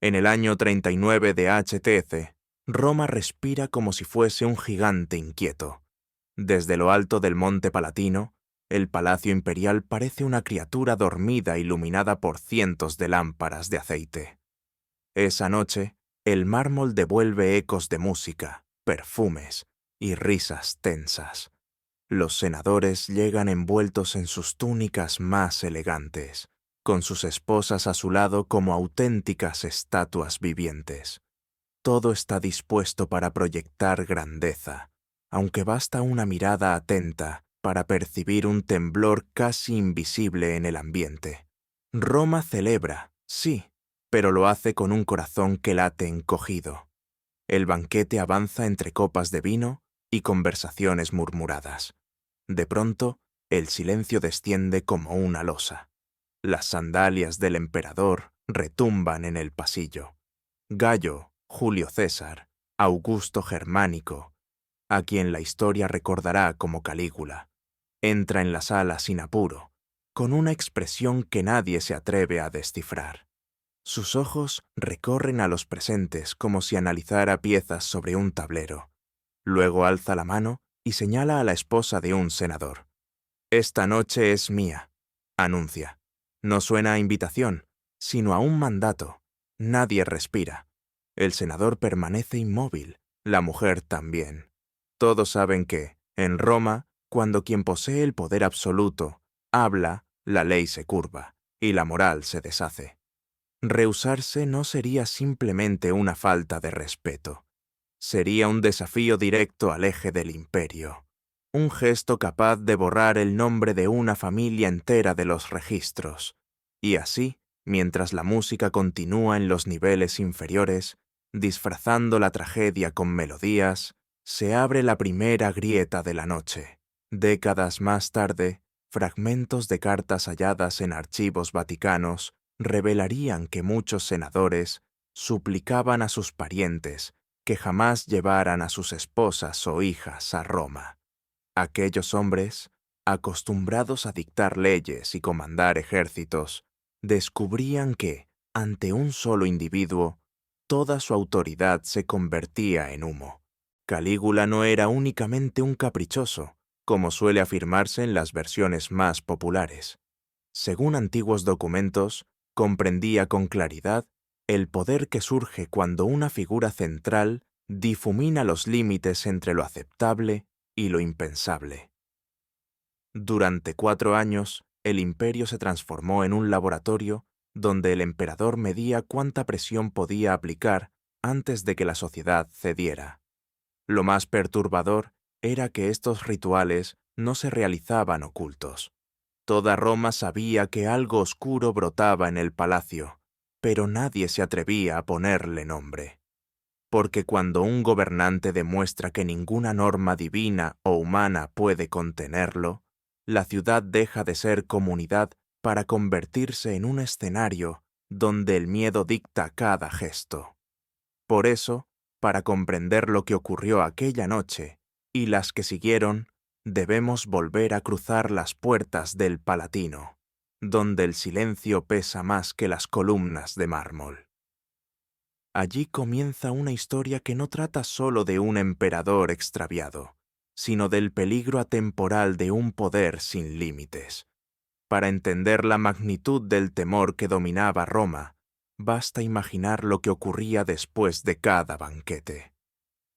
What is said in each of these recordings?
En el año 39 de HTC, Roma respira como si fuese un gigante inquieto. Desde lo alto del Monte Palatino, el Palacio Imperial parece una criatura dormida iluminada por cientos de lámparas de aceite. Esa noche, el mármol devuelve ecos de música, perfumes y risas tensas. Los senadores llegan envueltos en sus túnicas más elegantes, con sus esposas a su lado como auténticas estatuas vivientes. Todo está dispuesto para proyectar grandeza, aunque basta una mirada atenta para percibir un temblor casi invisible en el ambiente. Roma celebra, sí, pero lo hace con un corazón que late encogido. El banquete avanza entre copas de vino y conversaciones murmuradas. De pronto, el silencio desciende como una losa. Las sandalias del emperador retumban en el pasillo. Gayo, Julio César, Augusto Germánico, a quien la historia recordará como Calígula, entra en la sala sin apuro, con una expresión que nadie se atreve a descifrar. Sus ojos recorren a los presentes como si analizara piezas sobre un tablero. Luego alza la mano y señala a la esposa de un senador. «Esta noche es mía», anuncia. No suena a invitación, sino a un mandato. Nadie respira. El senador permanece inmóvil, la mujer también. Todos saben que, en Roma, cuando quien posee el poder absoluto habla, la ley se curva y la moral se deshace. Rehusarse no sería simplemente una falta de respeto. Sería un desafío directo al eje del imperio. Un gesto capaz de borrar el nombre de una familia entera de los registros. Y así, mientras la música continúa en los niveles inferiores, disfrazando la tragedia con melodías, se abre la primera grieta de la noche. Décadas más tarde, fragmentos de cartas halladas en archivos vaticanos revelarían que muchos senadores suplicaban a sus parientes que jamás llevaran a sus esposas o hijas a Roma. Aquellos hombres, acostumbrados a dictar leyes y comandar ejércitos, descubrían que, ante un solo individuo, toda su autoridad se convertía en humo. Calígula no era únicamente un caprichoso, como suele afirmarse en las versiones más populares. Según antiguos documentos, comprendía con claridad el poder que surge cuando una figura central difumina los límites entre lo aceptable y lo impensable. Durante 4 años, el imperio se transformó en un laboratorio donde el emperador medía cuánta presión podía aplicar antes de que la sociedad cediera. Lo más perturbador era que estos rituales no se realizaban ocultos. Toda Roma sabía que algo oscuro brotaba en el palacio, pero nadie se atrevía a ponerle nombre. Porque cuando un gobernante demuestra que ninguna norma divina o humana puede contenerlo, la ciudad deja de ser comunidad para convertirse en un escenario donde el miedo dicta cada gesto. Por eso, para comprender lo que ocurrió aquella noche y las que siguieron, debemos volver a cruzar las puertas del Palatino, donde el silencio pesa más que las columnas de mármol. Allí comienza una historia que no trata solo de un emperador extraviado, sino del peligro atemporal de un poder sin límites. Para entender la magnitud del temor que dominaba Roma, basta imaginar lo que ocurría después de cada banquete.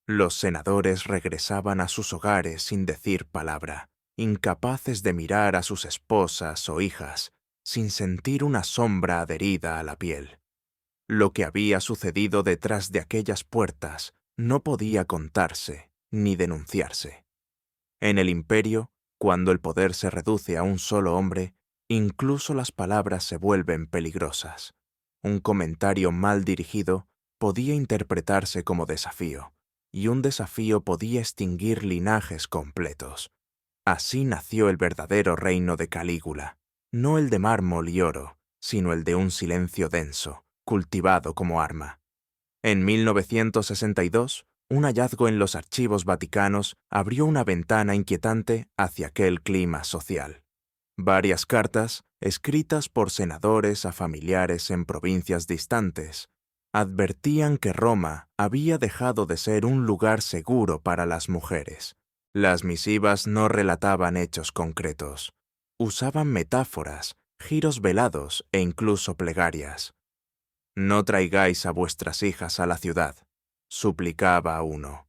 Los senadores regresaban a sus hogares sin decir palabra, incapaces de mirar a sus esposas o hijas, sin sentir una sombra adherida a la piel. Lo que había sucedido detrás de aquellas puertas no podía contarse ni denunciarse. En el imperio, cuando el poder se reduce a un solo hombre, incluso las palabras se vuelven peligrosas. Un comentario mal dirigido podía interpretarse como desafío, y un desafío podía extinguir linajes completos. Así nació el verdadero reino de Calígula, no el de mármol y oro, sino el de un silencio denso, cultivado como arma. En 1962, un hallazgo en los archivos vaticanos abrió una ventana inquietante hacia aquel clima social. Varias cartas, escritas por senadores a familiares en provincias distantes, advertían que Roma había dejado de ser un lugar seguro para las mujeres. Las misivas no relataban hechos concretos. Usaban metáforas, giros velados e incluso plegarias. «No traigáis a vuestras hijas a la ciudad», suplicaba uno.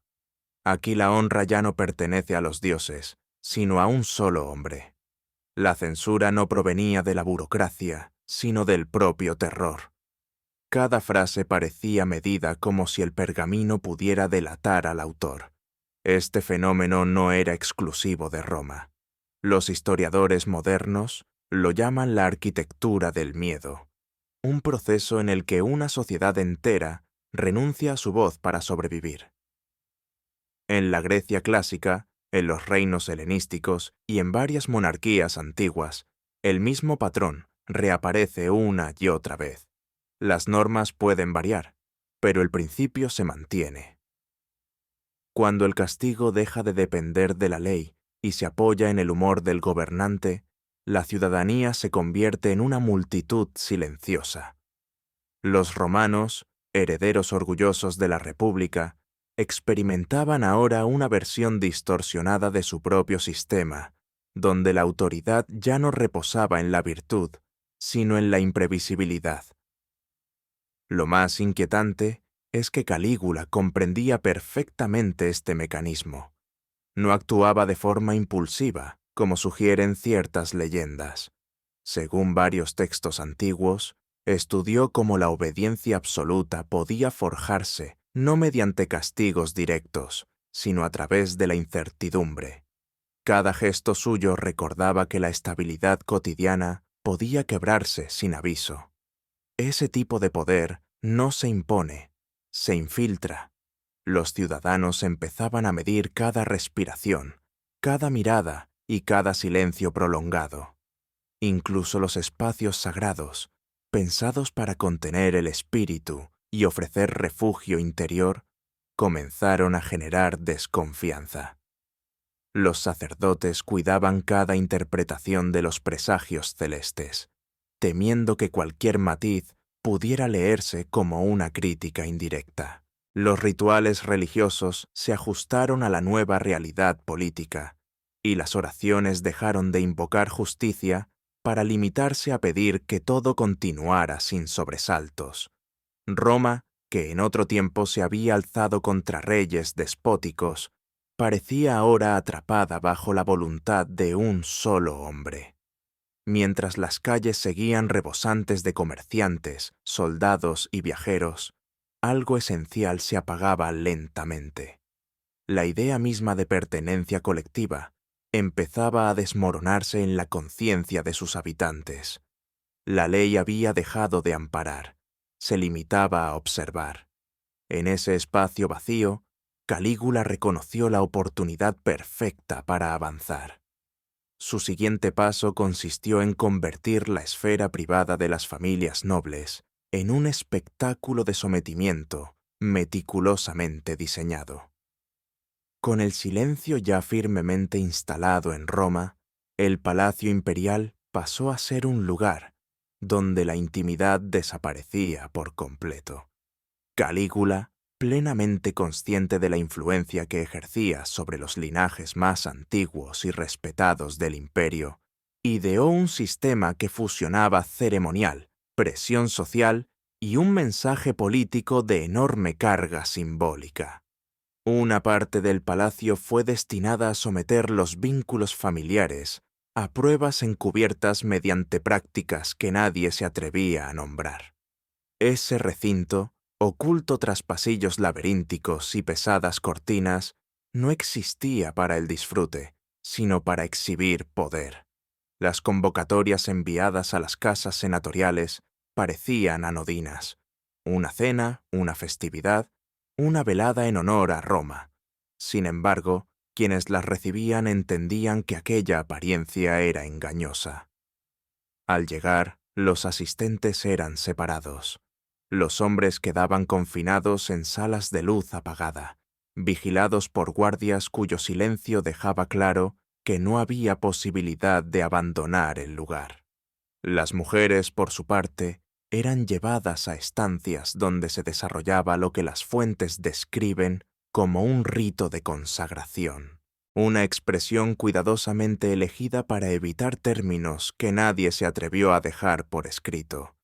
«Aquí la honra ya no pertenece a los dioses, sino a un solo hombre». La censura no provenía de la burocracia, sino del propio terror. Cada frase parecía medida como si el pergamino pudiera delatar al autor. Este fenómeno no era exclusivo de Roma. Los historiadores modernos lo llaman la arquitectura del miedo, un proceso en el que una sociedad entera renuncia a su voz para sobrevivir. En la Grecia clásica, en los reinos helenísticos y en varias monarquías antiguas, el mismo patrón reaparece una y otra vez. Las normas pueden variar, pero el principio se mantiene. Cuando el castigo deja de depender de la ley y se apoya en el humor del gobernante, la ciudadanía se convierte en una multitud silenciosa. Los romanos, herederos orgullosos de la República, experimentaban ahora una versión distorsionada de su propio sistema, donde la autoridad ya no reposaba en la virtud, sino en la imprevisibilidad. Lo más inquietante es que Calígula comprendía perfectamente este mecanismo. No actuaba de forma impulsiva, como sugieren ciertas leyendas. Según varios textos antiguos, estudió cómo la obediencia absoluta podía forjarse no mediante castigos directos, sino a través de la incertidumbre. Cada gesto suyo recordaba que la estabilidad cotidiana podía quebrarse sin aviso. Ese tipo de poder no se impone, se infiltra. Los ciudadanos empezaban a medir cada respiración, cada mirada y cada silencio prolongado. Incluso los espacios sagrados, pensados para contener el espíritu y ofrecer refugio interior, comenzaron a generar desconfianza. Los sacerdotes cuidaban cada interpretación de los presagios celestes, temiendo que cualquier matiz pudiera leerse como una crítica indirecta. Los rituales religiosos se ajustaron a la nueva realidad política, y las oraciones dejaron de invocar justicia para limitarse a pedir que todo continuara sin sobresaltos. Roma, que en otro tiempo se había alzado contra reyes despóticos, parecía ahora atrapada bajo la voluntad de un solo hombre. Mientras las calles seguían rebosantes de comerciantes, soldados y viajeros, algo esencial se apagaba lentamente. La idea misma de pertenencia colectiva empezaba a desmoronarse en la conciencia de sus habitantes. La ley había dejado de amparar, se limitaba a observar. En ese espacio vacío, Calígula reconoció la oportunidad perfecta para avanzar. Su siguiente paso consistió en convertir la esfera privada de las familias nobles en un espectáculo de sometimiento meticulosamente diseñado. Con el silencio ya firmemente instalado en Roma, el Palacio Imperial pasó a ser un lugar donde la intimidad desaparecía por completo. Calígula, plenamente consciente de la influencia que ejercía sobre los linajes más antiguos y respetados del imperio, ideó un sistema que fusionaba ceremonial, presión social y un mensaje político de enorme carga simbólica. Una parte del palacio fue destinada a someter los vínculos familiares a pruebas encubiertas mediante prácticas que nadie se atrevía a nombrar. Ese recinto, oculto tras pasillos laberínticos y pesadas cortinas, no existía para el disfrute, sino para exhibir poder. Las convocatorias enviadas a las casas senatoriales parecían anodinas. Una cena, una festividad, una velada en honor a Roma. Sin embargo, quienes las recibían entendían que aquella apariencia era engañosa. Al llegar, los asistentes eran separados. Los hombres quedaban confinados en salas de luz apagada, vigilados por guardias cuyo silencio dejaba claro que no había posibilidad de abandonar el lugar. Las mujeres, por su parte, eran llevadas a estancias donde se desarrollaba lo que las fuentes describen como un rito de consagración, una expresión cuidadosamente elegida para evitar términos que nadie se atrevió a dejar por escrito.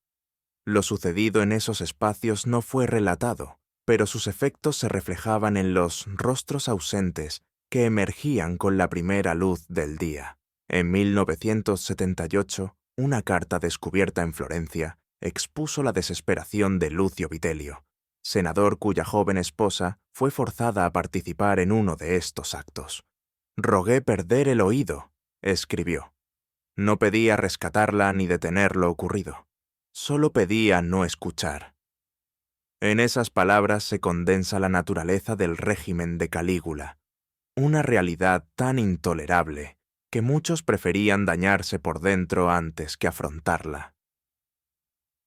Lo sucedido en esos espacios no fue relatado, pero sus efectos se reflejaban en los rostros ausentes que emergían con la primera luz del día. En 1978, una carta descubierta en Florencia expuso la desesperación de Lucio Vitelio, senador cuya joven esposa fue forzada a participar en uno de estos actos. «Rogué perder el oído», escribió. «No pedía rescatarla ni detener lo ocurrido. Solo pedía no escuchar». En esas palabras se condensa la naturaleza del régimen de Calígula, una realidad tan intolerable que muchos preferían dañarse por dentro antes que afrontarla.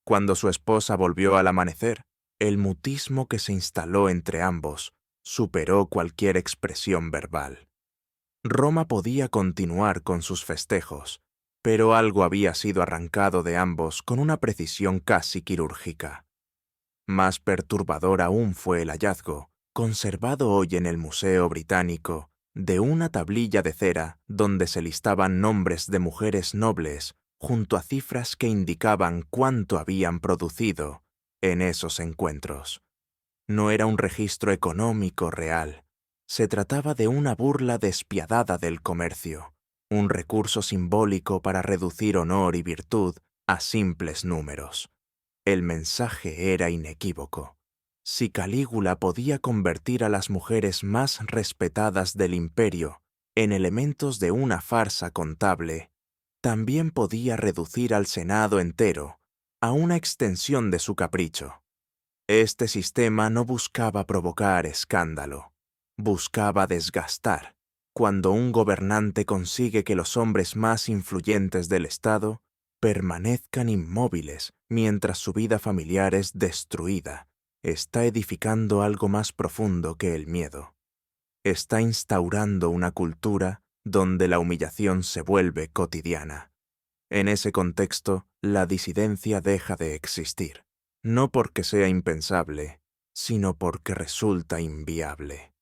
Cuando su esposa volvió al amanecer, el mutismo que se instaló entre ambos superó cualquier expresión verbal. Roma podía continuar con sus festejos, pero algo había sido arrancado de ambos con una precisión casi quirúrgica. Más perturbador aún fue el hallazgo, conservado hoy en el Museo Británico, de una tablilla de cera donde se listaban nombres de mujeres nobles junto a cifras que indicaban cuánto habían producido en esos encuentros. No era un registro económico real. Se trataba de una burla despiadada del comercio, un recurso simbólico para reducir honor y virtud a simples números. El mensaje era inequívoco. Si Calígula podía convertir a las mujeres más respetadas del imperio en elementos de una farsa contable, también podía reducir al Senado entero a una extensión de su capricho. Este sistema no buscaba provocar escándalo, buscaba desgastar. Cuando un gobernante consigue que los hombres más influyentes del Estado permanezcan inmóviles mientras su vida familiar es destruida, está edificando algo más profundo que el miedo. Está instaurando una cultura donde la humillación se vuelve cotidiana. En ese contexto, la disidencia deja de existir, no porque sea impensable, sino porque resulta inviable.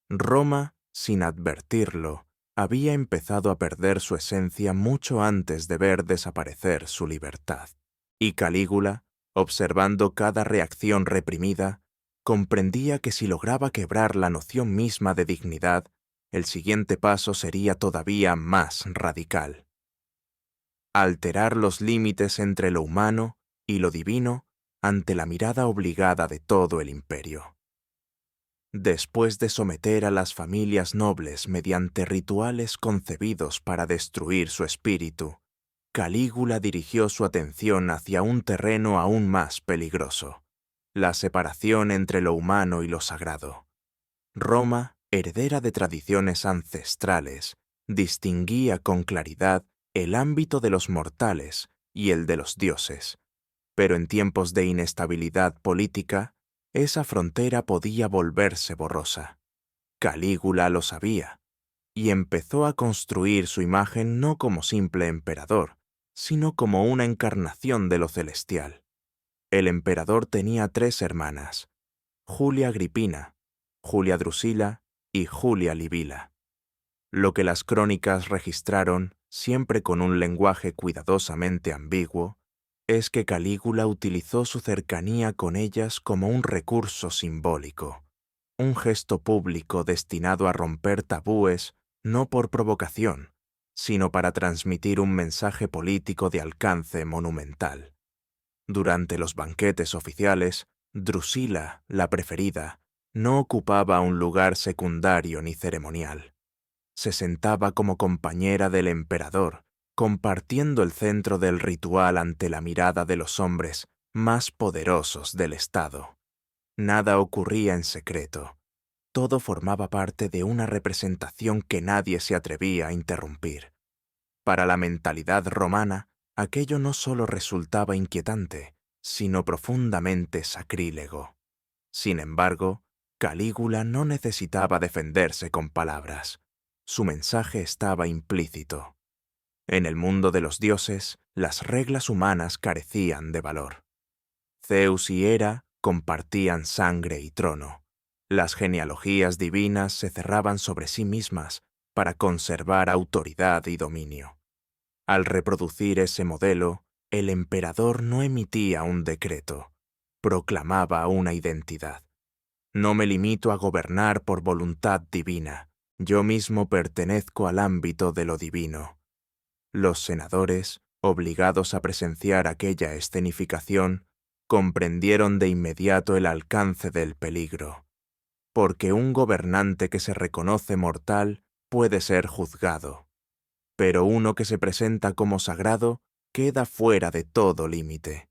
Roma, sin advertirlo, había empezado a perder su esencia mucho antes de ver desaparecer su libertad. Y Calígula, observando cada reacción reprimida, comprendía que si lograba quebrar la noción misma de dignidad, el siguiente paso sería todavía más radical. Alterar los límites entre lo humano y lo divino ante la mirada obligada de todo el imperio. Después de someter a las familias nobles mediante rituales concebidos para destruir su espíritu, Calígula dirigió su atención hacia un terreno aún más peligroso, la separación entre lo humano y lo sagrado. Roma, heredera de tradiciones ancestrales, distinguía con claridad el ámbito de los mortales y el de los dioses, pero en tiempos de inestabilidad política, esa frontera podía volverse borrosa. Calígula lo sabía, y empezó a construir su imagen no como simple emperador, sino como una encarnación de lo celestial. El emperador tenía 3 hermanas, Julia Agripina, Julia Drusila y Julia Livila. Lo que las crónicas registraron, siempre con un lenguaje cuidadosamente ambiguo, es que Calígula utilizó su cercanía con ellas como un recurso simbólico, un gesto público destinado a romper tabúes no por provocación, sino para transmitir un mensaje político de alcance monumental. Durante los banquetes oficiales, Drusila, la preferida, no ocupaba un lugar secundario ni ceremonial. Se sentaba como compañera del emperador, compartiendo el centro del ritual ante la mirada de los hombres más poderosos del Estado. Nada ocurría en secreto. Todo formaba parte de una representación que nadie se atrevía a interrumpir. Para la mentalidad romana, aquello no solo resultaba inquietante, sino profundamente sacrílego. Sin embargo, Calígula no necesitaba defenderse con palabras. Su mensaje estaba implícito. En el mundo de los dioses, las reglas humanas carecían de valor. Zeus y Hera compartían sangre y trono. Las genealogías divinas se cerraban sobre sí mismas para conservar autoridad y dominio. Al reproducir ese modelo, el emperador no emitía un decreto, proclamaba una identidad. No me limito a gobernar por voluntad divina, yo mismo pertenezco al ámbito de lo divino. Los senadores, obligados a presenciar aquella escenificación, comprendieron de inmediato el alcance del peligro, porque un gobernante que se reconoce mortal puede ser juzgado, pero uno que se presenta como sagrado queda fuera de todo límite.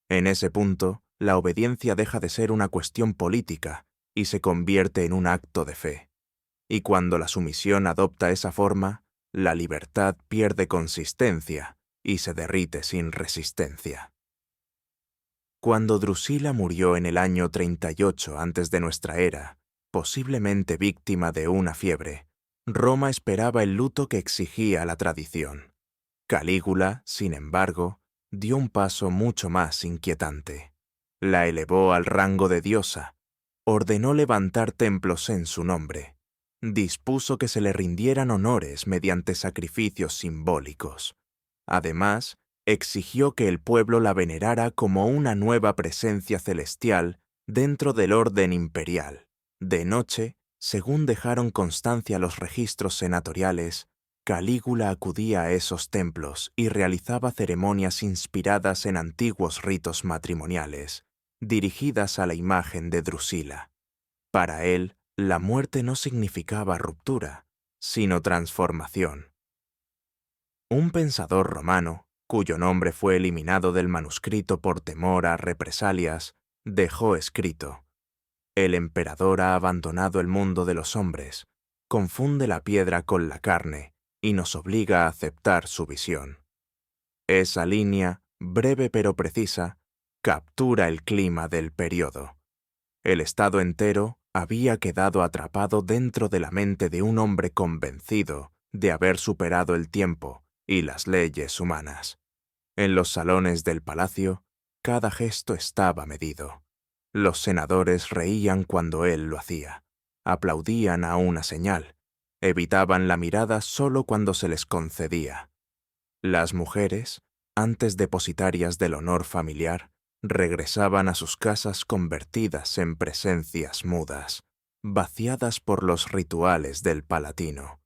En ese punto, la obediencia deja de ser una cuestión política y se convierte en un acto de fe. Y cuando la sumisión adopta esa forma, la libertad pierde consistencia y se derrite sin resistencia. Cuando Drusila murió en el año 38 antes de nuestra era, posiblemente víctima de una fiebre, Roma esperaba el luto que exigía la tradición. Calígula, sin embargo, dio un paso mucho más inquietante. La elevó al rango de diosa, ordenó levantar templos en su nombre, dispuso que se le rindieran honores mediante sacrificios simbólicos. Además, exigió que el pueblo la venerara como una nueva presencia celestial dentro del orden imperial. De noche, según dejaron constancia los registros senatoriales, Calígula acudía a esos templos y realizaba ceremonias inspiradas en antiguos ritos matrimoniales, dirigidas a la imagen de Drusila. Para él, la muerte no significaba ruptura, sino transformación. Un pensador romano, cuyo nombre fue eliminado del manuscrito por temor a represalias, dejó escrito: «El emperador ha abandonado el mundo de los hombres, confunde la piedra con la carne y nos obliga a aceptar su visión». Esa línea, breve pero precisa, captura el clima del período. El Estado entero había quedado atrapado dentro de la mente de un hombre convencido de haber superado el tiempo y las leyes humanas. En los salones del palacio, cada gesto estaba medido. Los senadores reían cuando él lo hacía, aplaudían a una señal, evitaban la mirada solo cuando se les concedía. Las mujeres, antes depositarias del honor familiar, regresaban a sus casas convertidas en presencias mudas, vaciadas por los rituales del Palatino.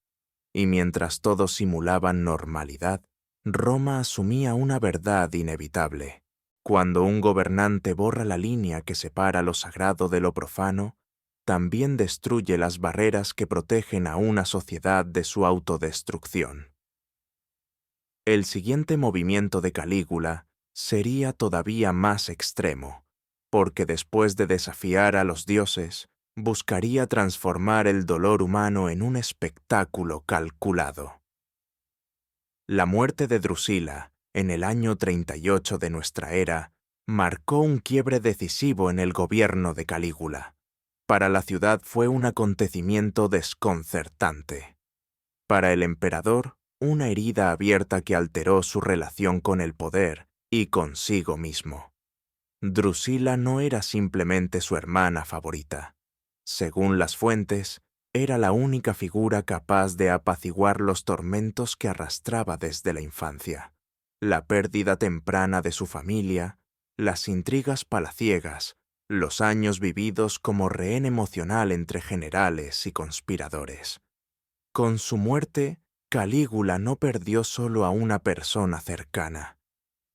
Y mientras todos simulaban normalidad, Roma asumía una verdad inevitable. Cuando un gobernante borra la línea que separa lo sagrado de lo profano, también destruye las barreras que protegen a una sociedad de su autodestrucción. El siguiente movimiento de Calígula sería todavía más extremo, porque después de desafiar a los dioses, buscaría transformar el dolor humano en un espectáculo calculado. La muerte de Drusila, en el año 38 de nuestra era, marcó un quiebre decisivo en el gobierno de Calígula. Para la ciudad fue un acontecimiento desconcertante. Para el emperador, una herida abierta que alteró su relación con el poder y consigo mismo. Drusila no era simplemente su hermana favorita. Según las fuentes, era la única figura capaz de apaciguar los tormentos que arrastraba desde la infancia. La pérdida temprana de su familia, las intrigas palaciegas, los años vividos como rehén emocional entre generales y conspiradores. Con su muerte, Calígula no perdió solo a una persona cercana.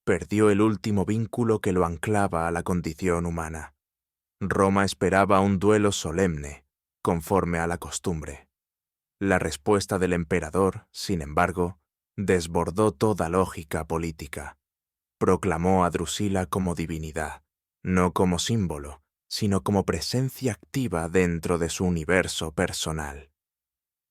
Perdió el último vínculo que lo anclaba a la condición humana. Roma esperaba un duelo solemne, conforme a la costumbre. La respuesta del emperador, sin embargo, desbordó toda lógica política. Proclamó a Drusila como divinidad, no como símbolo, sino como presencia activa dentro de su universo personal.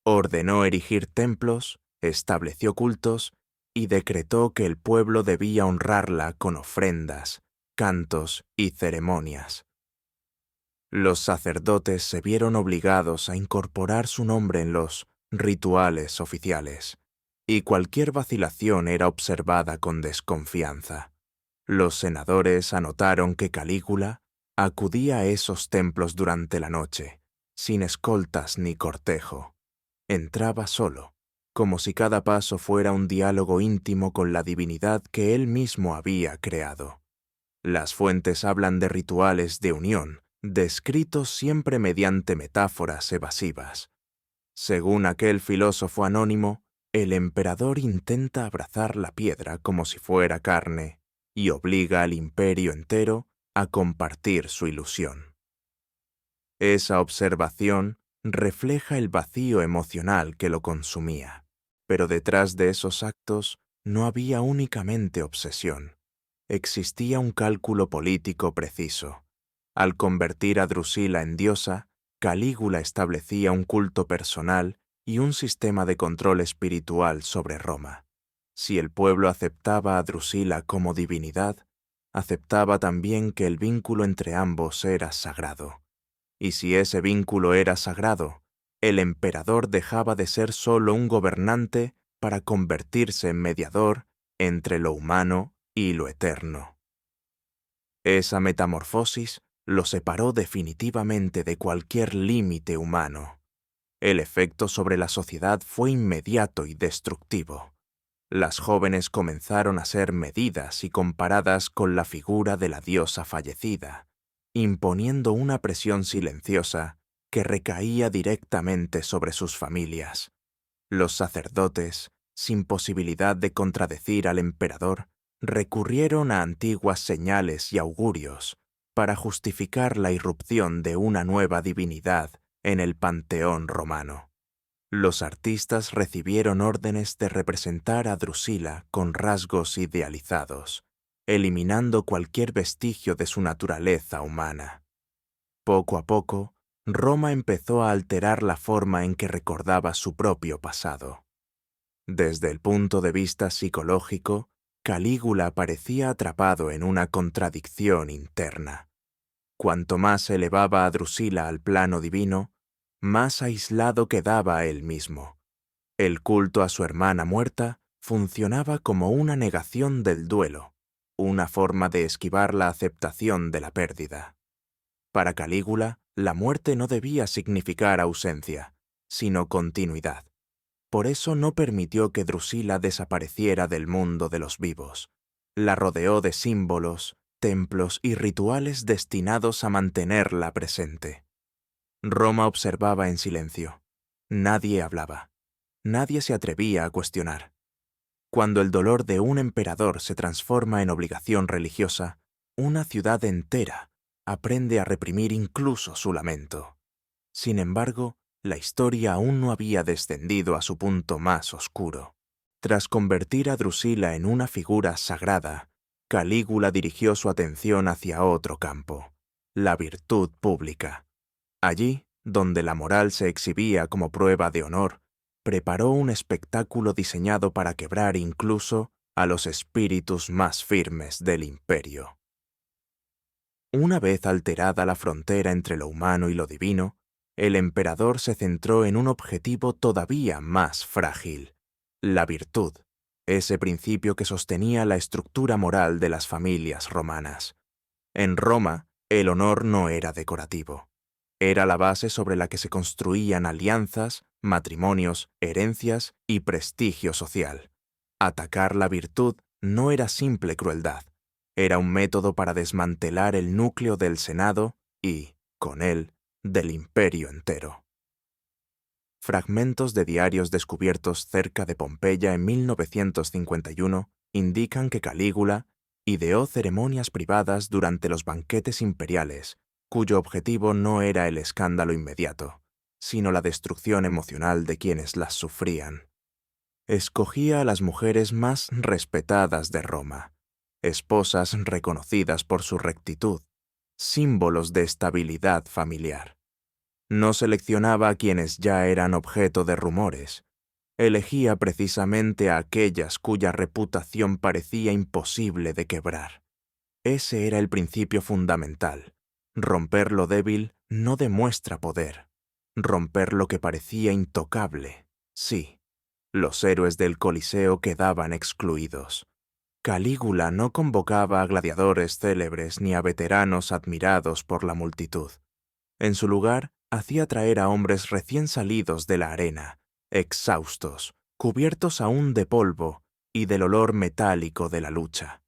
Ordenó erigir templos, estableció cultos y decretó que el pueblo debía honrarla con ofrendas, cantos y ceremonias. Los sacerdotes se vieron obligados a incorporar su nombre en los rituales oficiales, y cualquier vacilación era observada con desconfianza. Los senadores anotaron que Calígula acudía a esos templos durante la noche, sin escoltas ni cortejo. Entraba solo, como si cada paso fuera un diálogo íntimo con la divinidad que él mismo había creado. Las fuentes hablan de rituales de unión, descritos siempre mediante metáforas evasivas. Según aquel filósofo anónimo, el emperador intenta abrazar la piedra como si fuera carne y obliga al imperio entero a compartir su ilusión. Esa observación refleja el vacío emocional que lo consumía, pero detrás de esos actos no había únicamente obsesión. Existía un cálculo político preciso. Al convertir a Drusila en diosa, Calígula establecía un culto personal y un sistema de control espiritual sobre Roma. Si el pueblo aceptaba a Drusila como divinidad, aceptaba también que el vínculo entre ambos era sagrado. Y si ese vínculo era sagrado, el emperador dejaba de ser solo un gobernante para convertirse en mediador entre lo humano y lo eterno. Esa metamorfosis lo separó definitivamente de cualquier límite humano. El efecto sobre la sociedad fue inmediato y destructivo. Las jóvenes comenzaron a ser medidas y comparadas con la figura de la diosa fallecida, imponiendo una presión silenciosa que recaía directamente sobre sus familias. Los sacerdotes, sin posibilidad de contradecir al emperador, recurrieron a antiguas señales y augurios para justificar la irrupción de una nueva divinidad en el panteón romano. Los artistas recibieron órdenes de representar a Drusila con rasgos idealizados, eliminando cualquier vestigio de su naturaleza humana. Poco a poco, Roma empezó a alterar la forma en que recordaba su propio pasado. Desde el punto de vista psicológico, Calígula parecía atrapado en una contradicción interna. Cuanto más elevaba a Drusila al plano divino, más aislado quedaba él mismo. El culto a su hermana muerta funcionaba como una negación del duelo, una forma de esquivar la aceptación de la pérdida. Para Calígula, la muerte no debía significar ausencia, sino continuidad. Por eso no permitió que Drusila desapareciera del mundo de los vivos. La rodeó de símbolos, templos y rituales destinados a mantenerla presente. Roma observaba en silencio. Nadie hablaba. Nadie se atrevía a cuestionar. Cuando el dolor de un emperador se transforma en obligación religiosa, una ciudad entera aprende a reprimir incluso su lamento. Sin embargo, la historia aún no había descendido a su punto más oscuro. Tras convertir a Drusila en una figura sagrada, Calígula dirigió su atención hacia otro campo, la virtud pública. Allí, donde la moral se exhibía como prueba de honor, preparó un espectáculo diseñado para quebrar incluso a los espíritus más firmes del imperio. Una vez alterada la frontera entre lo humano y lo divino, el emperador se centró en un objetivo todavía más frágil: la virtud, ese principio que sostenía la estructura moral de las familias romanas. En Roma, el honor no era decorativo. Era la base sobre la que se construían alianzas, matrimonios, herencias y prestigio social. Atacar la virtud no era simple crueldad. Era un método para desmantelar el núcleo del Senado y, con él, del imperio entero. Fragmentos de diarios descubiertos cerca de Pompeya en 1951 indican que Calígula ideó ceremonias privadas durante los banquetes imperiales, cuyo objetivo no era el escándalo inmediato, sino la destrucción emocional de quienes las sufrían. Escogía a las mujeres más respetadas de Roma, esposas reconocidas por su rectitud, símbolos de estabilidad familiar. No seleccionaba a quienes ya eran objeto de rumores. Elegía precisamente a aquellas cuya reputación parecía imposible de quebrar. Ese era el principio fundamental. Romper lo débil no demuestra poder. Romper lo que parecía intocable, sí. Los héroes del Coliseo quedaban excluidos. Calígula no convocaba a gladiadores célebres ni a veteranos admirados por la multitud. En su lugar, hacía traer a hombres recién salidos de la arena, exhaustos, cubiertos aún de polvo y del olor metálico de la lucha.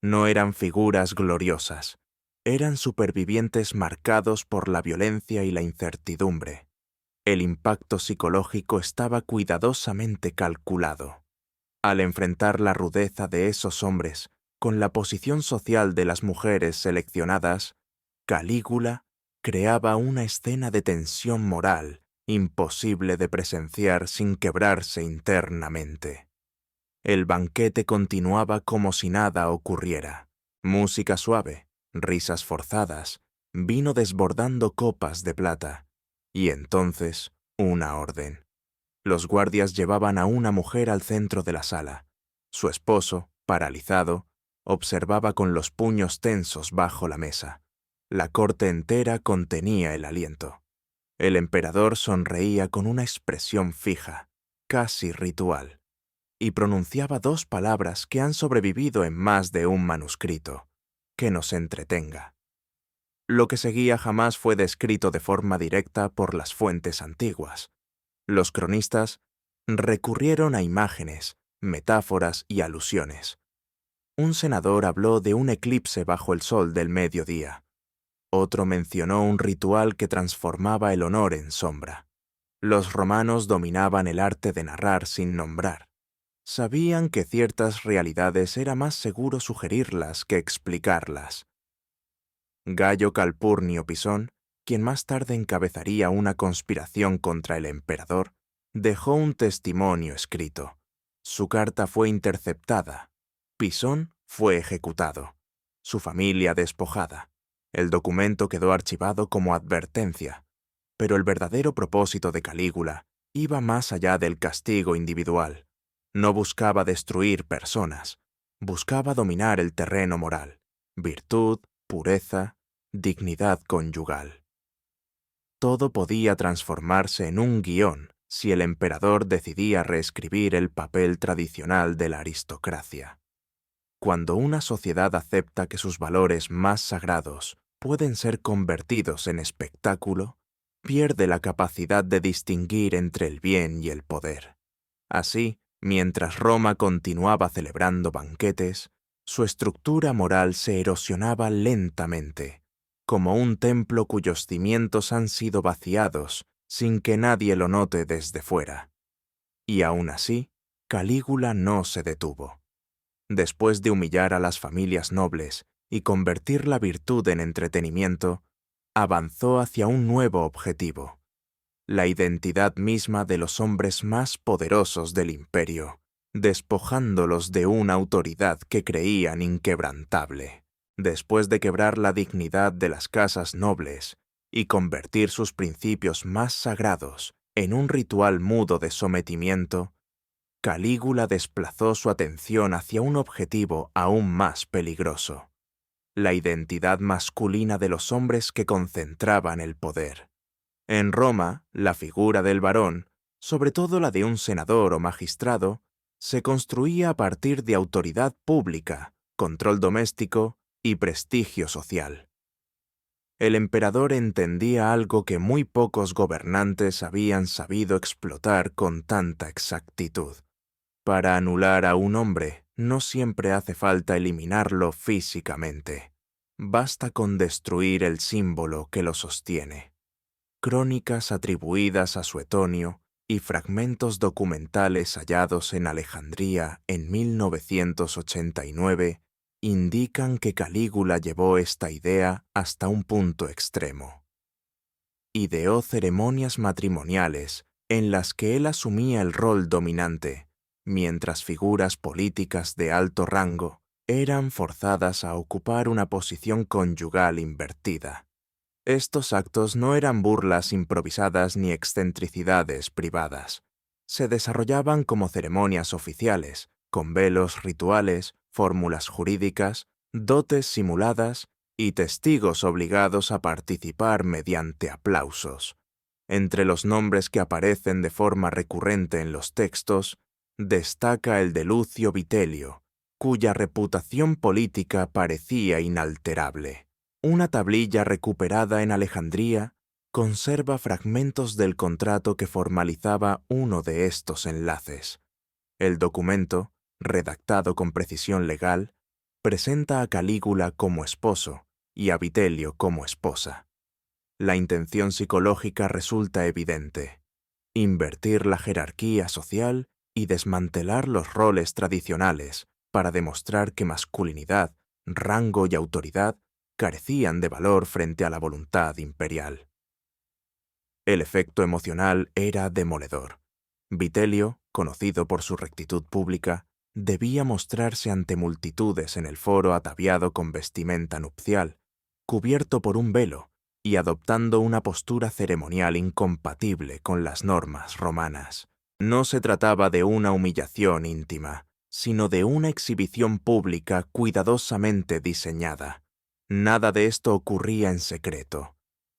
No eran figuras gloriosas, eran supervivientes marcados por la violencia y la incertidumbre. El impacto psicológico estaba cuidadosamente calculado. Al enfrentar la rudeza de esos hombres con la posición social de las mujeres seleccionadas, Calígula creaba una escena de tensión moral imposible de presenciar sin quebrarse internamente. El banquete continuaba como si nada ocurriera. Música suave, risas forzadas, vino desbordando copas de plata. Y entonces, una orden. Los guardias llevaban a una mujer al centro de la sala. Su esposo, paralizado, observaba con los puños tensos bajo la mesa. La corte entera contenía el aliento. El emperador sonreía con una expresión fija, casi ritual, y pronunciaba dos palabras que han sobrevivido en más de un manuscrito: que nos entretenga. Lo que seguía jamás fue descrito de forma directa por las fuentes antiguas. Los cronistas recurrieron a imágenes, metáforas y alusiones. Un senador habló de un eclipse bajo el sol del mediodía. Otro mencionó un ritual que transformaba el honor en sombra. Los romanos dominaban el arte de narrar sin nombrar. Sabían que ciertas realidades era más seguro sugerirlas que explicarlas. Gayo Calpurnio Pisón, quien más tarde encabezaría una conspiración contra el emperador, dejó un testimonio escrito. Su carta fue interceptada. Pisón fue ejecutado. Su familia despojada. El documento quedó archivado como advertencia. Pero el verdadero propósito de Calígula iba más allá del castigo individual. No buscaba destruir personas. Buscaba dominar el terreno moral. Virtud, pureza, dignidad conyugal. Todo podía transformarse en un guión si el emperador decidía reescribir el papel tradicional de la aristocracia. Cuando una sociedad acepta que sus valores más sagrados pueden ser convertidos en espectáculo, pierde la capacidad de distinguir entre el bien y el poder. Así, mientras Roma continuaba celebrando banquetes, su estructura moral se erosionaba lentamente, como un templo cuyos cimientos han sido vaciados sin que nadie lo note desde fuera. Y aún así, Calígula no se detuvo. Después de humillar a las familias nobles y convertir la virtud en entretenimiento, avanzó hacia un nuevo objetivo: la identidad misma de los hombres más poderosos del imperio, despojándolos de una autoridad que creían inquebrantable. Después de quebrar la dignidad de las casas nobles y convertir sus principios más sagrados en un ritual mudo de sometimiento, Calígula desplazó su atención hacia un objetivo aún más peligroso: la identidad masculina de los hombres que concentraban el poder. En Roma, la figura del varón, sobre todo la de un senador o magistrado, se construía a partir de autoridad pública, control doméstico y prestigio social. El emperador entendía algo que muy pocos gobernantes habían sabido explotar con tanta exactitud. Para anular a un hombre, no siempre hace falta eliminarlo físicamente. Basta con destruir el símbolo que lo sostiene. Crónicas atribuidas a Suetonio y fragmentos documentales hallados en Alejandría en 1989 indican que Calígula llevó esta idea hasta un punto extremo. Ideó ceremonias matrimoniales en las que él asumía el rol dominante, mientras figuras políticas de alto rango eran forzadas a ocupar una posición conyugal invertida. Estos actos no eran burlas improvisadas ni excentricidades privadas. Se desarrollaban como ceremonias oficiales, con velos rituales, fórmulas jurídicas, dotes simuladas y testigos obligados a participar mediante aplausos. Entre los nombres que aparecen de forma recurrente en los textos destaca el de Lucio Vitelio, cuya reputación política parecía inalterable. Una tablilla recuperada en Alejandría conserva fragmentos del contrato que formalizaba uno de estos enlaces. El documento, redactado con precisión legal, presenta a Calígula como esposo y a Vitelio como esposa. La intención psicológica resulta evidente: invertir la jerarquía social y desmantelar los roles tradicionales para demostrar que masculinidad, rango y autoridad carecían de valor frente a la voluntad imperial. El efecto emocional era demoledor. Vitelio, conocido por su rectitud pública, debía mostrarse ante multitudes en el foro ataviado con vestimenta nupcial, cubierto por un velo y adoptando una postura ceremonial incompatible con las normas romanas. No se trataba de una humillación íntima, sino de una exhibición pública cuidadosamente diseñada. Nada de esto ocurría en secreto.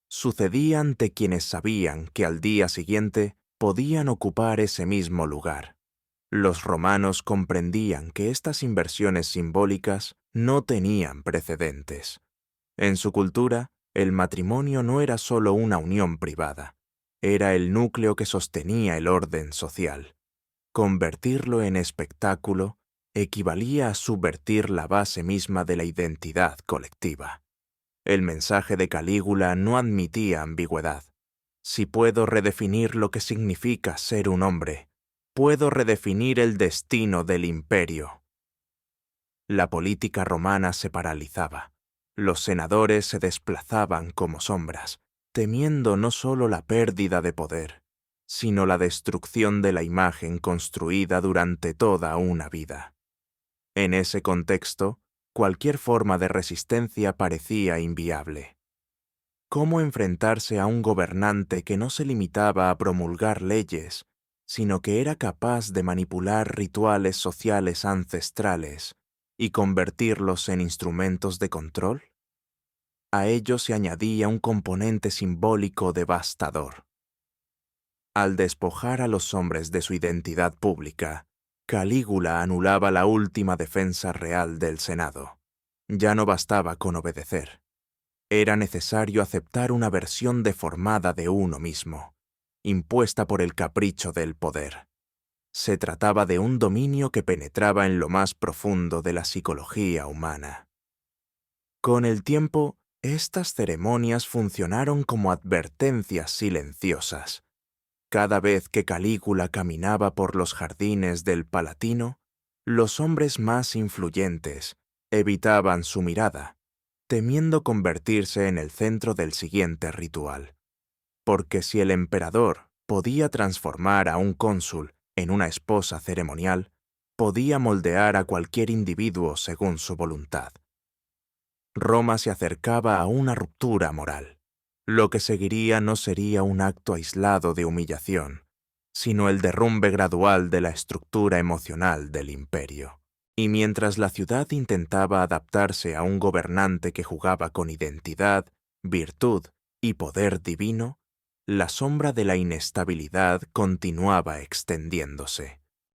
Sucedía ante quienes sabían que al día siguiente podían ocupar ese mismo lugar. Los romanos comprendían que estas inversiones simbólicas no tenían precedentes. En su cultura, el matrimonio no era solo una unión privada, era el núcleo que sostenía el orden social. Convertirlo en espectáculo equivalía a subvertir la base misma de la identidad colectiva. El mensaje de Calígula no admitía ambigüedad. Si puedo redefinir lo que significa ser un hombre, puedo redefinir el destino del imperio. La política romana se paralizaba. Los senadores se desplazaban como sombras, temiendo no solo la pérdida de poder, sino la destrucción de la imagen construida durante toda una vida. En ese contexto, cualquier forma de resistencia parecía inviable. ¿Cómo enfrentarse a un gobernante que no se limitaba a promulgar leyes, sino que era capaz de manipular rituales sociales ancestrales y convertirlos en instrumentos de control? A ello se añadía un componente simbólico devastador. Al despojar a los hombres de su identidad pública, Calígula anulaba la última defensa real del Senado. Ya no bastaba con obedecer. Era necesario aceptar una versión deformada de uno mismo, impuesta por el capricho del poder. Se trataba de un dominio que penetraba en lo más profundo de la psicología humana. Con el tiempo, estas ceremonias funcionaron como advertencias silenciosas. Cada vez que Calígula caminaba por los jardines del Palatino, los hombres más influyentes evitaban su mirada, temiendo convertirse en el centro del siguiente ritual. Porque si el emperador podía transformar a un cónsul en una esposa ceremonial, podía moldear a cualquier individuo según su voluntad. Roma se acercaba a una ruptura moral. Lo que seguiría no sería un acto aislado de humillación, sino el derrumbe gradual de la estructura emocional del imperio. Y mientras la ciudad intentaba adaptarse a un gobernante que jugaba con identidad, virtud y poder divino, la sombra de la inestabilidad continuaba extendiéndose.